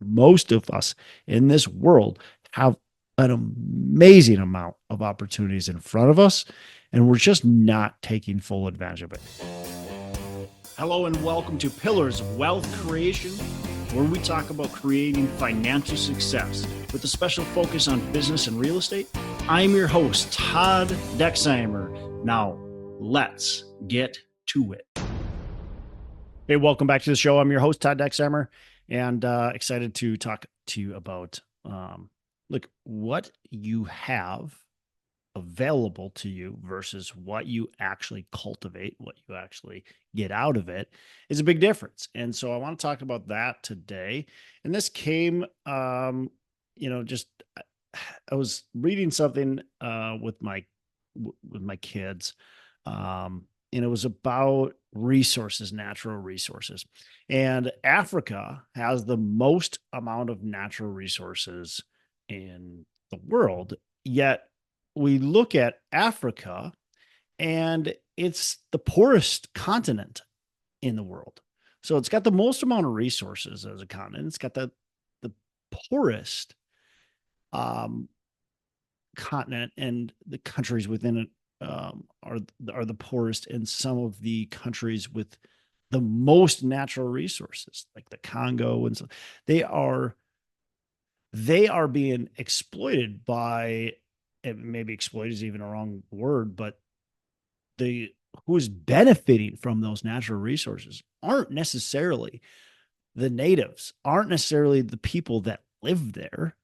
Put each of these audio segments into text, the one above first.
most of us in this world have an amazing amount of opportunities in front of us, and we're just not taking full advantage of it. Hello, and welcome to Pillars of Wealth Creation, where we talk about creating financial success with a special focus on business and real estate. I'm your host, Todd Dexheimer. Now, let's get to it. Hey, welcome back to the show. I'm your host, Todd Dexheimer, and excited to talk to you about what you have available to you versus what you actually cultivate, what you actually get out of it is a big difference. And so I want to talk about that today. And this came, just I was reading something with my kids, and it was about resources, natural resources. And Africa has the most amount of natural resources in the world, yet we look at Africa and it's the poorest continent in the world. So it's got the most amount of resources as a continent. It's got the poorest continent, and the countries within it are the poorest, and some of the countries with the most natural resources, like the Congo, and so they are being exploited by, and maybe exploited is even a wrong word, but who's benefiting from those natural resources aren't necessarily the natives, aren't necessarily the people that live there.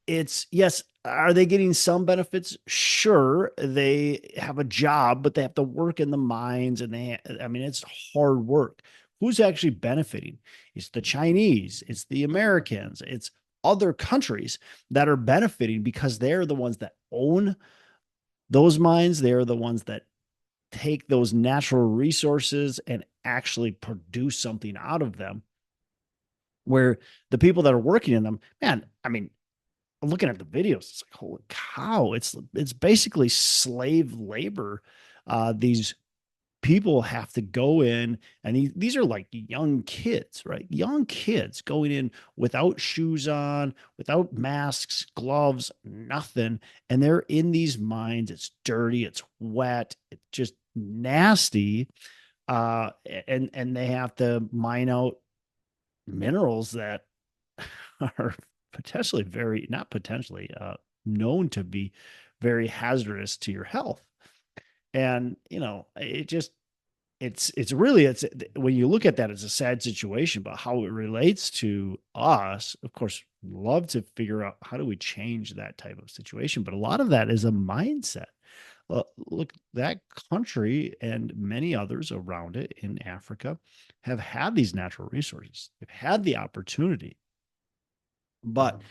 It's, yes, are they getting some benefits? Sure, they have a job, but they have to work in the mines, and it's hard work. Who's actually benefiting? It's the Chinese, it's the Americans, it's other countries that are benefiting because they're the ones that own those mines. They're the ones that take those natural resources and actually produce something out of them, where the people that are working in them, man, looking at the videos, it's like, holy cow, it's basically slave labor. These people have to go in, and these are like young kids, right? Young kids going in without shoes on, without masks, gloves, nothing. And they're in these mines. It's dirty, it's wet, it's just nasty. And they have to mine out minerals that are potentially not potentially, known to be very hazardous to your health. And, it's really, when you look at that, it's a sad situation, but how it relates to us, of course, love to figure out how do we change that type of situation. But a lot of that is a mindset. Look, that country and many others around it in Africa have had these natural resources. They've had the opportunity, but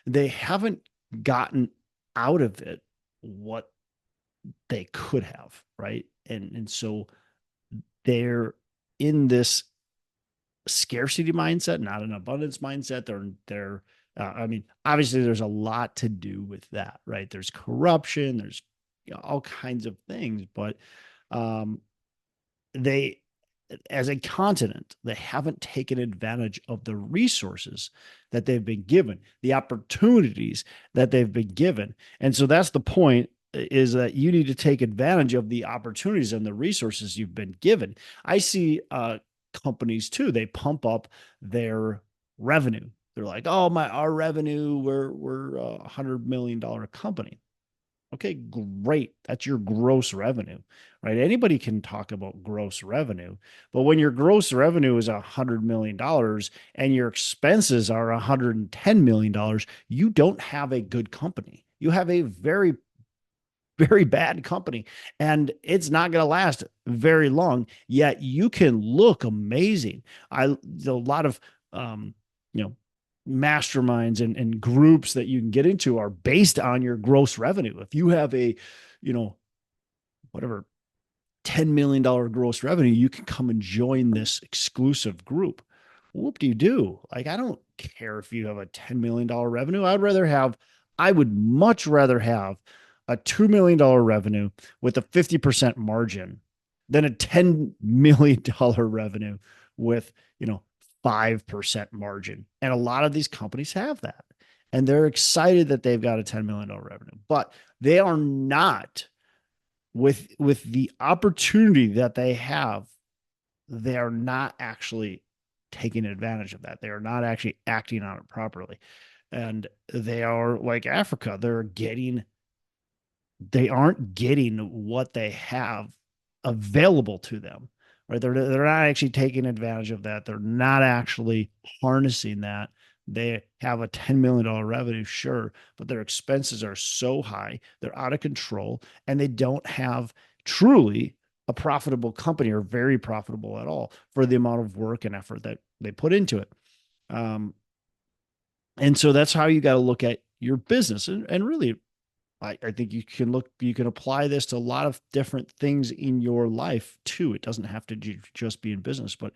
they haven't gotten out of it what they could have, right? And so they're in this scarcity mindset, not an abundance mindset. Obviously there's a lot to do with that, right? There's corruption, there's all kinds of things, but they, as a continent, they haven't taken advantage of the resources that they've been given, the opportunities that they've been given. And so that's the point, is that you need to take advantage of the opportunities and the resources you've been given. I see companies too, they pump up their revenue. They're like, oh, our revenue, we're $100 million company. Okay, great. That's your gross revenue, right? Anybody can talk about gross revenue, but when your gross revenue is $100 million and your expenses are $110 million, you don't have a good company. You have a very, very bad company, and it's not going to last very long, yet you can look amazing. A lot of, masterminds and groups that you can get into are based on your gross revenue. If you have a, whatever, $10 million gross revenue, you can come and join this exclusive group. What do you do? Like, I don't care if you have a $10 million revenue. I would much rather have a $2 million revenue with a 50% margin than a $10 million revenue with, 5% margin. And a lot of these companies have that. And they're excited that they've got a $10 million revenue, but they are not with the opportunity that they have, they are not actually taking advantage of that. They are not actually acting on it properly. And they are like Africa. They aren't getting what they have available to them, right? They're not actually taking advantage of that. They're not actually harnessing that. They have a $10 million revenue, sure, but their expenses are so high, they're out of control, and they don't have truly a profitable company or very profitable at all for the amount of work and effort that they put into it. Um, and so that's how you got to look at your business. And really, I think you can apply this to a lot of different things in your life too. It doesn't have to just be in business, but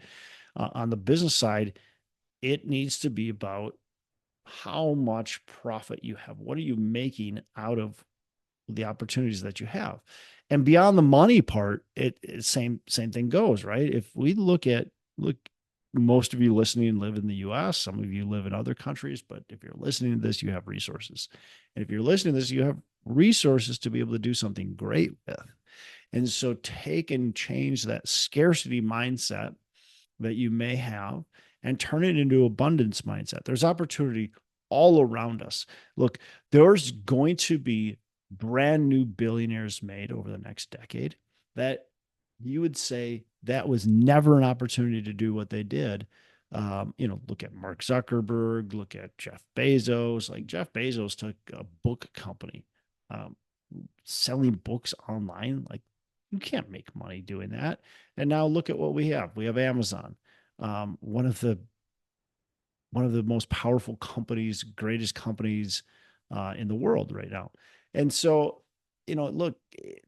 on the business side, it needs to be about how much profit you have. What are you making out of the opportunities that you have? And beyond the money part, same thing goes, right? If we look, most of you listening live in the US, some of you live in other countries, but if you're listening to this, you have resources. And if you're listening to this, you have resources to be able to do something great with. And so take and change that scarcity mindset that you may have and turn it into abundance mindset. There's opportunity all around us. Look, there's going to be brand new billionaires made over the next decade that you would say that was never an opportunity to do what they did. Look at Mark Zuckerberg, look at Jeff Bezos. Like Jeff Bezos took a book company, um, selling books online. Like you can't make money doing that. And now look at what we have. We have Amazon, um, one of the one of the most powerful companies, greatest companies in the world right now. And so, look,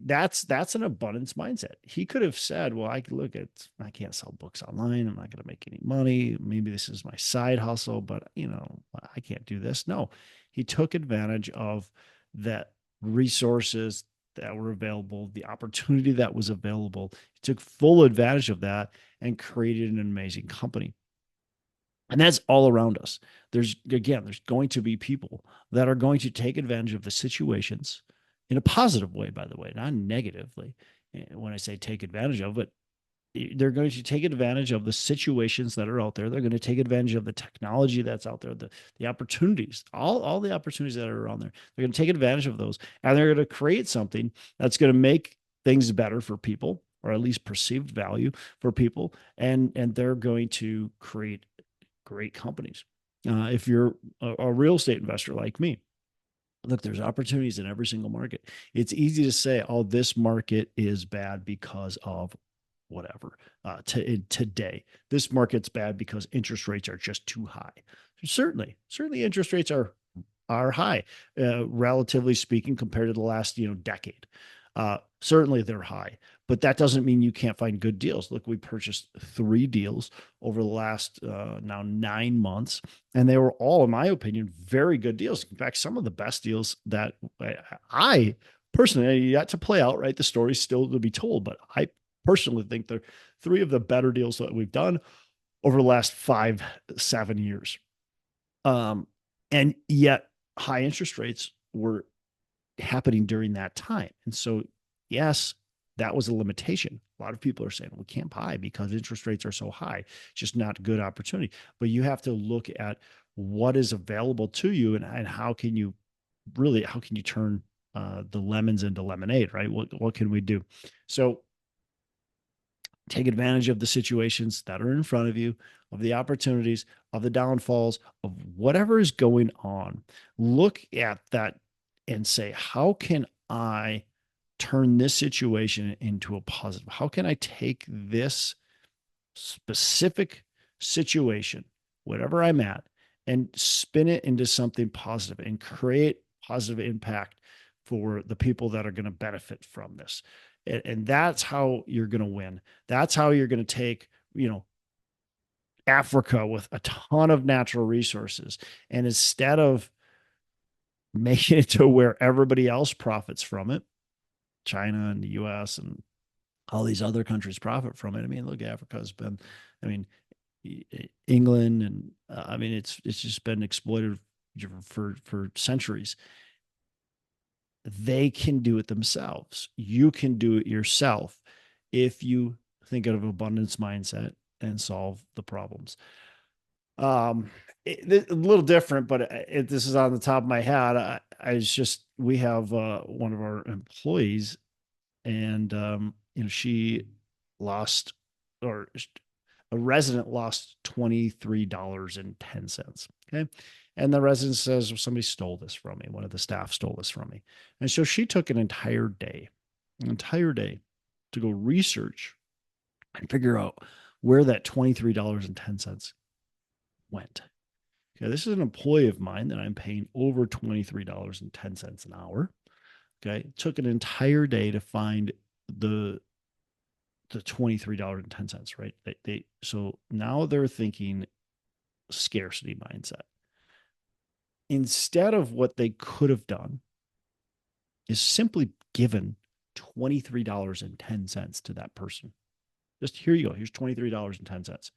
that's an abundance mindset. He could have said, "Well, I can't sell books online. I'm not going to make any money. Maybe this is my side hustle, but I can't do this." No, he took advantage of that resources that were available, the opportunity that was available. He took full advantage of that and created an amazing company. And that's all around us. There's going to be people that are going to take advantage of the situations in a positive way, by the way, not negatively. When I say take advantage of it, they're going to take advantage of the situations that are out there. They're going to take advantage of the technology that's out there, the opportunities, all the opportunities that are around there. They're going to take advantage of those, and they're going to create something that's going to make things better for people, or at least perceived value for people, and they're going to create great companies. If you're a real estate investor like me, look, there's opportunities in every single market. It's easy to say, oh, this market is bad because of whatever. Today, this market's bad because interest rates are just too high. Certainly, interest rates are high, relatively speaking, compared to the last decade. Certainly they're high, but that doesn't mean you can't find good deals. Look, we purchased 3 deals over the last now 9 months, and they were all, in my opinion, very good deals. In fact, some of the best deals that I personally yet to play out. Right, the story's still to be told, but I personally think they're 3 of the better deals that we've done over the last 5-7 years. And yet, high interest rates were happening during that time. And so, yes, that was a limitation. A lot of people are saying we can't buy because interest rates are so high. It's just not a good opportunity. But you have to look at what is available to you, and how can you turn the lemons into lemonade, right? What can we do? So take advantage of the situations that are in front of you, of the opportunities, of the downfalls, of whatever is going on. Look at that and say, how can I turn this situation into a positive? How can I take this specific situation, whatever I'm at, and spin it into something positive and create positive impact for the people that are going to benefit from this? And that's how you're going to win. That's how you're going to take, Africa with a ton of natural resources. And instead of making it to where everybody else profits from it, China and the US and all these other countries profit from it. I mean, look, Africa has been, I mean, England, and I mean, it's just been exploited for centuries. They can do it themselves. You can do it yourself if you think of abundance mindset and solve the problems. Um, a little different, but this is on the top of my head. We have one of our employees, and she lost, or a resident lost $23.10. Okay. And the resident says, well, somebody stole this from me. One of the staff stole this from me. And so she took an entire day to go research and figure out where that $23.10 went. Okay. This is an employee of mine that I'm paying over $23.10 an hour. Okay. It took an entire day to find the $23.10, right? So now they're thinking scarcity mindset. Instead of what they could have done is simply given $23.10 to that person. Just here you go. Here's $23.10.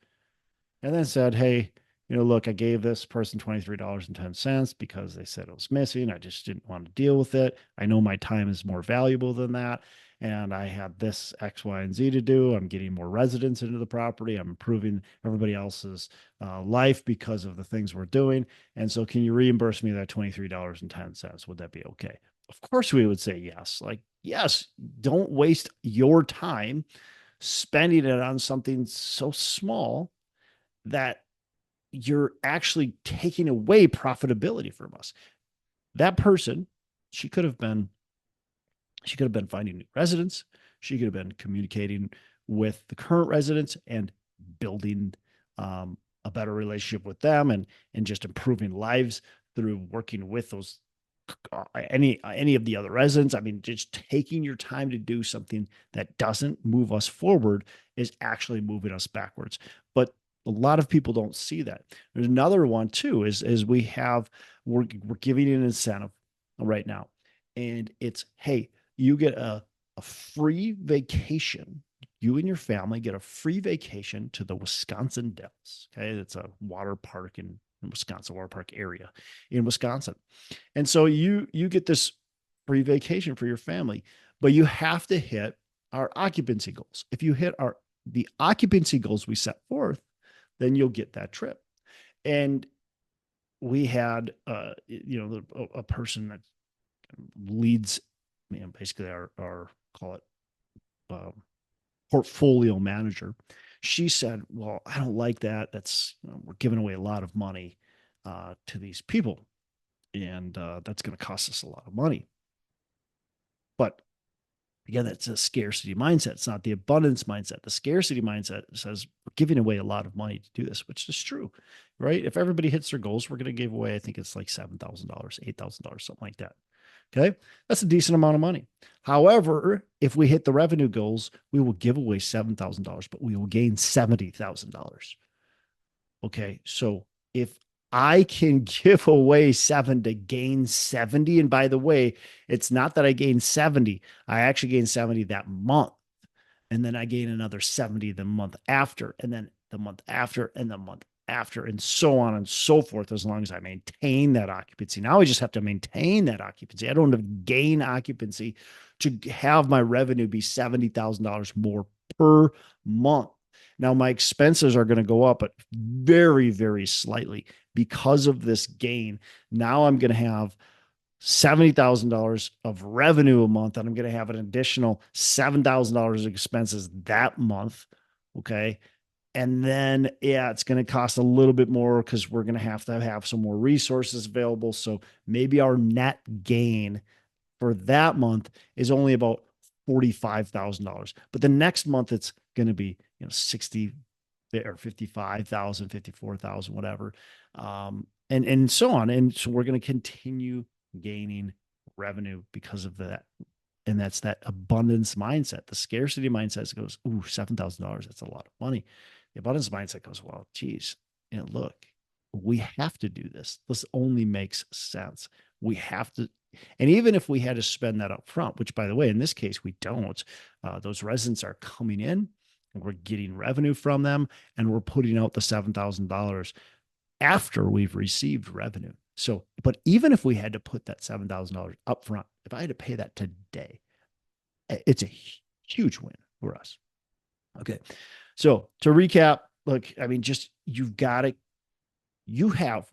And then said, hey, look, I gave this person $23.10 because they said it was missing. I just didn't want to deal with it. I know my time is more valuable than that. And I had this X, Y, and Z to do. I'm getting more residents into the property. I'm improving everybody else's life because of the things we're doing. And so can you reimburse me that $23.10? Would that be okay? Of course we would say yes. Like, yes, don't waste your time spending it on something so small that you're actually taking away profitability from us. That person, she could have been finding new residents. She could have been communicating with the current residents and building a better relationship with them, and just improving lives through working with those any of the other residents. I mean, just taking your time to do something that doesn't move us forward is actually moving us backwards. But a lot of people don't see that. There's another one too, is we're giving an incentive right now, and it's, hey, you get a free vacation. You and your family get a free vacation to the Wisconsin Dells. Okay, it's a water park in Wisconsin, water park area in Wisconsin. And so you get this free vacation for your family, but you have to hit our occupancy goals. If you hit the occupancy goals we set forth, then you'll get that trip. And we had a person that leads, basically our call it portfolio manager. She said, well, I don't like that. That's, we're giving away a lot of money to these people, and that's going to cost us a lot of money. But again, that's a scarcity mindset. It's not the abundance mindset. The scarcity mindset says we're giving away a lot of money to do this, which is true, right? If everybody hits their goals, we're going to give away, I think it's like $7,000, $8,000, something like that. Okay. That's a decent amount of money. However, if we hit the revenue goals, we will give away $7,000, but we will gain $70,000. Okay. So if I can give away 7 to gain 70, and by the way, it's not that I gain 70, I actually gain 70 that month. And then I gain another 70 the month after, and then the month after, and the month after, and so on and so forth, as long as I maintain that occupancy. Now I just have to maintain that occupancy. I don't have to gain occupancy to have my revenue be $70,000 more per month. Now my expenses are going to go up, but very, very slightly because of this gain. Now I'm going to have $70,000 of revenue a month, and I'm going to have an additional $7,000 of expenses that month. Okay. And then, yeah, it's going to cost a little bit more because we're going to have some more resources available. So maybe our net gain for that month is only about $45,000. But the next month it's going to be, 60 or 55,000, 54,000, whatever. And so on. And so we're going to continue gaining revenue because of that. And that's that abundance mindset. The scarcity mindset goes, ooh, $7,000. That's a lot of money. The abundance mindset goes, well, geez, look, we have to do this. This only makes sense. We have to. And even if we had to spend that up front, which by the way, in this case, we don't, those residents are coming in and we're getting revenue from them, and we're putting out the $7,000 after we've received revenue. So, but even if we had to put that $7,000 up front, if I had to pay that today, it's a huge win for us. Okay. So to recap, look, I mean, just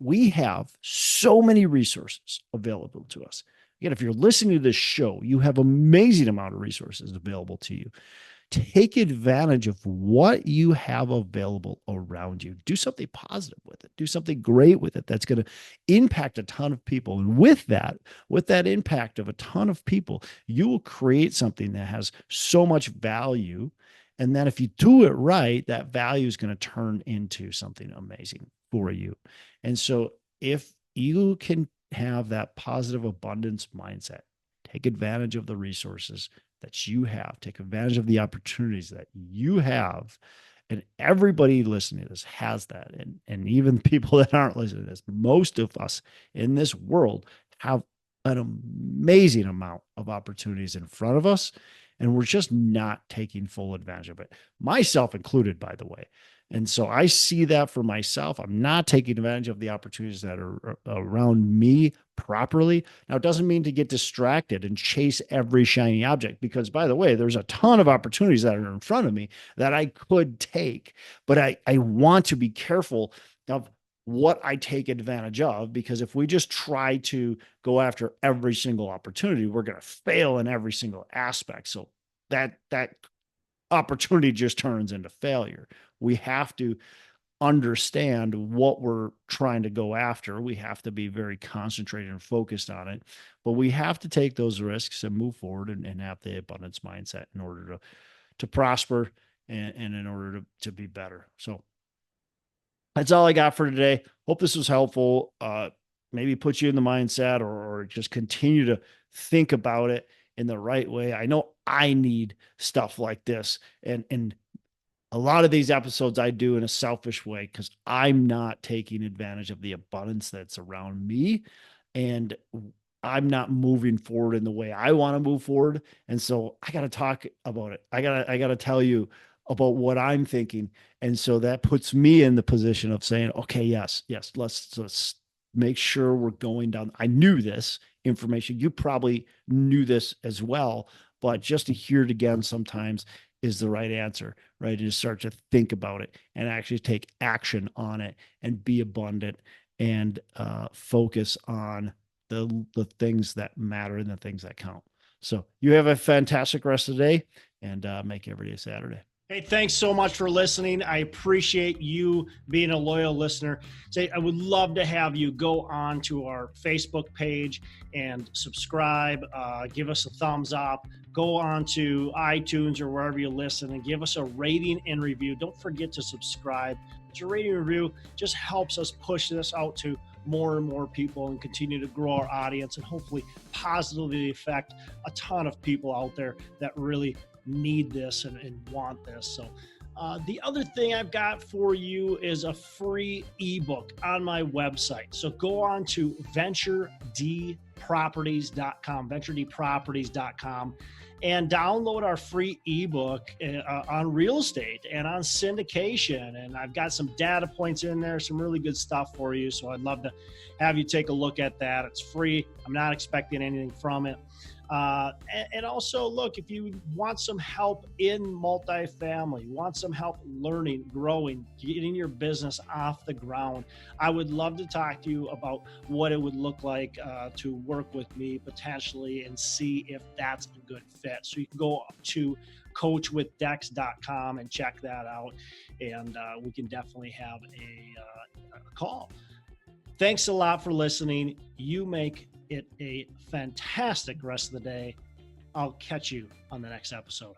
we have so many resources available to us. Again, if you're listening to this show, you have amazing amount of resources available to you. Take advantage of what you have available around you. Do something positive with it. Do something great with it that's going to impact a ton of people. And with that impact of a ton of people, you will create something that has so much value. And then if you do it right, that value is going to turn into something amazing for you. And so if you can have that positive abundance mindset, take advantage of the resources that you have, take advantage of the opportunities that you have. And everybody listening to this has that. And even people that aren't listening to this, most of us in this world have an amazing amount of opportunities in front of us. And we're just not taking full advantage of it, myself included, by the way. And so I see that for myself. I'm not taking advantage of the opportunities that are around me properly. Now, it doesn't mean to get distracted and chase every shiny object, because, by the way, there's a ton of opportunities that are in front of me that I could take, but I want to be careful of what I take advantage of, because if we just try to go after every single opportunity, we're going to fail in every single aspect. So that opportunity just turns into failure. We have to understand what we're trying to go after. We have to be very concentrated and focused on it, but we have to take those risks and move forward and have the abundance mindset in order to prosper and in order to be better. So that's all I got for today. Hope this was helpful. Maybe put you in the mindset or just continue to think about it in the right way. I know I need stuff like this. And a lot of these episodes I do in a selfish way because I'm not taking advantage of the abundance that's around me. And I'm not moving forward in the way I want to move forward. And so I got to talk about it. I got to tell you about what I'm thinking. And so that puts me in the position of saying, okay, yes, let's make sure we're going down. I knew this information. You probably knew this as well, but just to hear it again sometimes is the right answer, right? To start to think about it and actually take action on it and be abundant and focus on the things that matter and the things that count. So you have a fantastic rest of the day, and make every day Saturday. Hey, thanks so much for listening. I appreciate you being a loyal listener. I would love to have you go on to our Facebook page and subscribe, give us a thumbs up, go on to iTunes or wherever you listen and give us a rating and review. Don't forget to subscribe. Your rating and review just helps us push this out to more and more people and continue to grow our audience and hopefully positively affect a ton of people out there that really need this and want this. So the other thing I've got for you is a free ebook on my website. So go on to venturedproperties.com, and download our free ebook on real estate and on syndication. And I've got some data points in there, some really good stuff for you. So I'd love to have you take a look at that. It's free. I'm not expecting anything from it. And also, look, if you want some help in multifamily, want some help learning, growing, getting your business off the ground, I would love to talk to you about what it would look like to work with me potentially and see if that's a good fit. So you can go to coachwithdex.com and check that out, and we can definitely have a call. Thanks a lot for listening. You make it a fantastic rest of the day. I'll catch you on the next episode.